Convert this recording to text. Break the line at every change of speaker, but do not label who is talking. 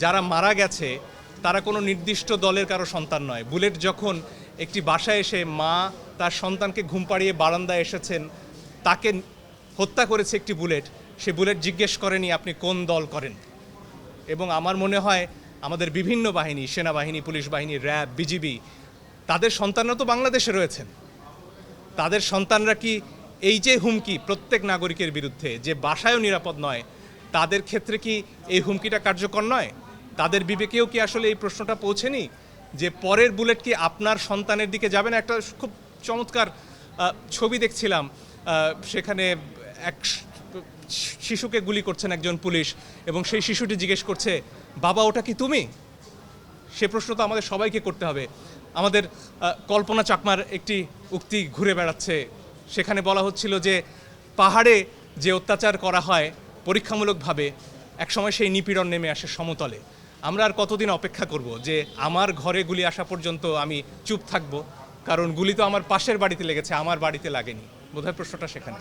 যারা মারা গেছে তারা কোনো নির্দিষ্ট দলের কারো সন্তান নয়। বুলেট যখন একটি বাসায় এসে মা তার সন্তানকে ঘুম পাড়িয়ে বারান্দায় এসেছেন, তাকে হত্যা করেছে একটি বুলেট, সে বুলেট জিজ্ঞেস করেনি আপনি কোন দল করেন। এবং আমার মনে হয় আমাদের বিভিন্ন বাহিনী, সেনাবাহিনী, পুলিশ বাহিনী, র্যাব, বিজিবি, তাদের সন্তানরা তো বাংলাদেশে রয়েছেন। তাদের সন্তানরা কি এই যে হুমকি প্রত্যেক নাগরিকের বিরুদ্ধে, যে বাসায়ও নিরাপদ নয়, তাদের ক্ষেত্রে কি এই হুমকিটা কার্যকর নয়? তাদের বিবেকেও কি আসলে এই প্রশ্নটা পৌঁছেনি যে পরের বুলেট কি আপনার সন্তানের দিকে যাবে না? একটা খুব চমৎকার ছবি দেখছিলাম, সেখানে এক শিশুকে গুলি করছেন একজন পুলিশ এবং সেই শিশুটি জিজ্ঞেস করছে, বাবা ওটা কি তুমি? সে প্রশ্ন তো আমাদের সবাইকে করতে হবে। আমাদের কল্পনা চাকমার একটি উক্তি ঘুরে বেড়াচ্ছে, সেখানে বলা হচ্ছিল যে পাহাড়ে যে অত্যাচার করা হয় পরীক্ষামূলকভাবে, একসময় সেই নিপীড়ন নেমে আসে সমতলে। আমরা আর কতদিন অপেক্ষা করব যে আমার ঘরে গুলি আসা পর্যন্ত আমি চুপ থাকব? কারণ গুলি তো আমার পাশের বাড়িতে লেগেছে, আমার বাড়িতে লাগেনি। বোধহয় প্রশ্নটা সেখানে।